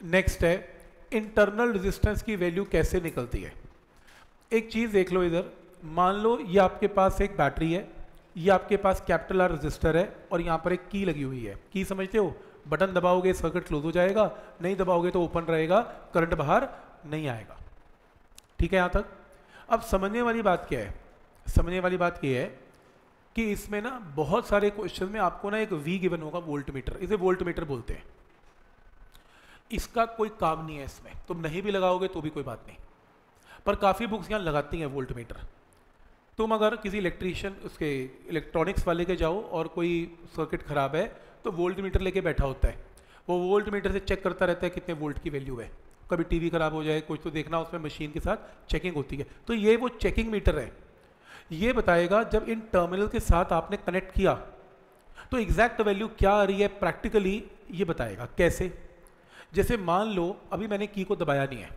Next है internal resistance की value कैसे निकलती है। एक चीज़ देख लो इधर, मान लो ये आपके पास एक बैटरी है, ये आपके पास कैपिटल आर रजिस्टर है और यहाँ पर एक की लगी हुई है। की समझते हो, बटन दबाओगे सर्किट क्लोज हो जाएगा, नहीं दबाओगे तो ओपन रहेगा, करंट बाहर नहीं आएगा। ठीक है यहाँ तक। अब समझने वाली बात क्या है, समझने वाली बात ये है कि इसमें ना बहुत सारे क्वेश्चन में आपको ना एक वी गिवन होगा, वोल्ट मीटर, इसे वोल्ट मीटर बोलते हैं। इसका कोई काम नहीं है इसमें, तुम नहीं भी लगाओगे तो भी कोई बात नहीं, पर काफ़ी बुक्स यहाँ लगाती हैं वोल्ट मीटर। तुम अगर किसी इलेक्ट्रीशियन उसके इलेक्ट्रॉनिक्स वाले के जाओ और कोई सर्किट ख़राब है तो वोल्ट मीटर लेके बैठा होता है, वो वोल्ट मीटर से चेक करता रहता है कितने वोल्ट की वैल्यू है। कभी टीवी ख़राब हो जाए कुछ तो देखना, उसमें मशीन के साथ चेकिंग होती है। तो ये वो चेकिंग मीटर है, ये बताएगा जब इन टर्मिनल के साथ आपने कनेक्ट किया तो एग्जैक्ट वैल्यू क्या आ रही है प्रैक्टिकली, ये बताएगा। कैसे? जैसे मान लो अभी मैंने की को दबाया नहीं है,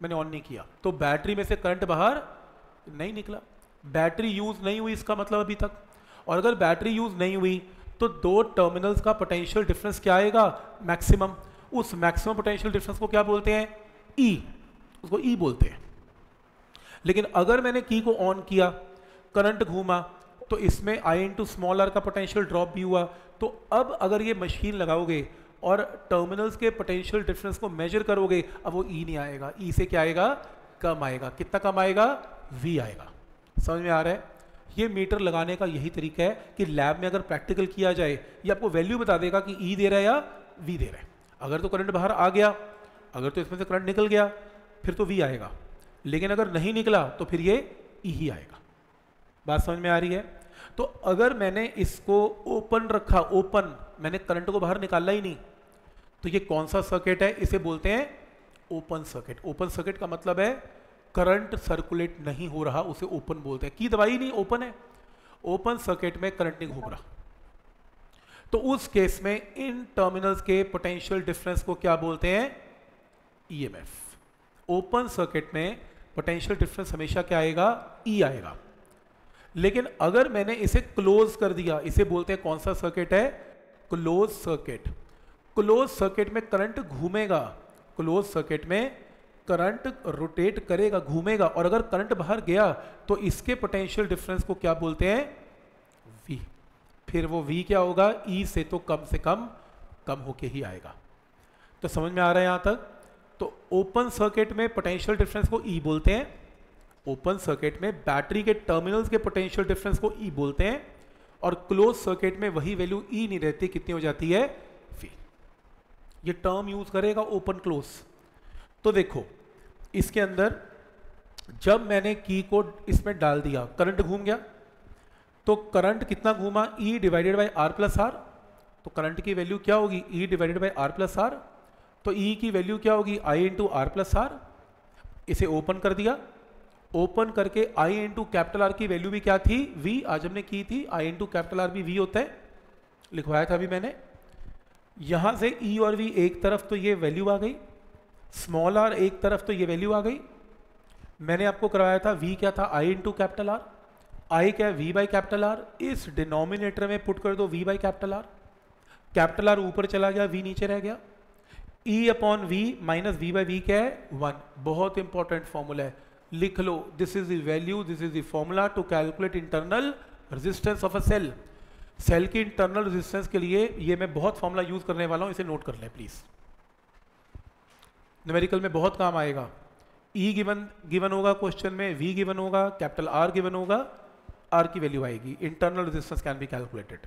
मैंने ऑन नहीं किया, तो बैटरी में से करंट बाहर नहीं निकला, बैटरी यूज नहीं हुई इसका मतलब अभी तक। और अगर बैटरी यूज नहीं हुई तो दो टर्मिनल्स का पोटेंशियल डिफरेंस क्या आएगा, मैक्सिमम। उस मैक्सिमम पोटेंशियल डिफरेंस को क्या बोलते हैं, ई, उसको ई बोलते हैं। लेकिन अगर मैंने की को ऑन किया, करंट घूमा, तो इसमें आई इंटू स्मॉल आर का पोटेंशियल ड्रॉप भी हुआ। तो अब अगर ये मशीन लगाओगे और टर्मिनल्स के पोटेंशियल डिफरेंस को मेजर करोगे, अब वो ई नहीं आएगा, ई से क्या आएगा, कम आएगा। कितना कम आएगा, वी आएगा। समझ में आ रहा है? ये मीटर लगाने का यही तरीका है कि लैब में अगर प्रैक्टिकल किया जाए, ये आपको वैल्यू बता देगा कि ई दे रहा है या वी दे रहा है। अगर तो करंट बाहर आ गया, अगर तो इसमें से करंट निकल गया, फिर तो वी आएगा, लेकिन अगर नहीं निकला तो फिर ये ई ही आएगा। बात समझ में आ रही है? तो अगर मैंने इसको ओपन रखा, ओपन, मैंने करंट को बाहर निकाला ही नहीं, तो ये कौन सा सर्किट है, इसे बोलते हैं ओपन सर्किट। ओपन सर्किट का मतलब है करंट सर्कुलेट नहीं हो रहा, उसे ओपन बोलते हैं। की दवाई नहीं, ओपन है, ओपन सर्किट में करंट नहीं घूम रहा। तो उस केस में इन टर्मिनल्स के पोटेंशियल डिफरेंस को क्या बोलते हैं, ईएमएफ। ओपन सर्किट में पोटेंशियल डिफरेंस हमेशा क्या आएगा, ई आएगा। लेकिन अगर मैंने इसे क्लोज कर दिया, इसे बोलते हैं कौन सा सर्किट है, क्लोज सर्किट। क्लोज सर्किट में करंट घूमेगा, क्लोज सर्किट में करंट रोटेट करेगा, घूमेगा, और अगर करंट बाहर गया तो इसके पोटेंशियल डिफरेंस को क्या बोलते हैं, वी। फिर वो वी क्या होगा, ई से तो कम होके ही आएगा। तो समझ में आ रहा है यहां तक? तो ओपन सर्किट में पोटेंशियल डिफरेंस को ई बोलते हैं, ओपन सर्किट में बैटरी के टर्मिनल्स के पोटेंशियल डिफरेंस को ई बोलते हैं, और क्लोज सर्किट में वही वैल्यू ई नहीं रहती, कितनी हो जाती है, वी। ये टर्म यूज करेगा ओपन क्लोज। तो देखो इसके अंदर जब मैंने की को इसमें डाल दिया, करंट घूम गया, तो करंट कितना घूमा, E divided by R plus R. तो करंट की वैल्यू क्या होगी, E divided by R plus R. तो ई की वैल्यू क्या होगी, I into R plus R. इसे ओपन कर दिया, ओपन करके आई इंटू कैपिटल आर की वैल्यू भी क्या थी, वी। आज हमने की थी आई इंटू कैपिटल आर भी वी होता है, लिखवाया था अभी मैंने। यहां से ई और वी एक तरफ तो ये वैल्यू आ गई, स्मॉल आर एक तरफ तो ये वैल्यू आ गई। मैंने आपको करवाया था वी क्या था, I into capital R, I क्या है, वी बाई कैपिटल आर। इस डिनोमिनेटर में पुट कर दो V by capital R, capital R ऊपर चला गया, वी नीचे रह गया। E upon V minus V by V क्या है, 1। बहुत इंपॉर्टेंट फॉर्मूला है, लिख लो। This is the value, this is the formula to calculate internal resistance of a cell. Cell की इंटरनल रेजिस्टेंस के लिए ये मैं बहुत फॉर्मूला यूज करने वाला हूं, इसे नोट कर लें प्लीज, न्यूमेरिकल में बहुत काम आएगा। ई गिवन होगा क्वेश्चन में, वी गिवन होगा, कैपिटल आर गिवन होगा, आर की वैल्यू आएगी, internal resistance can be calculated.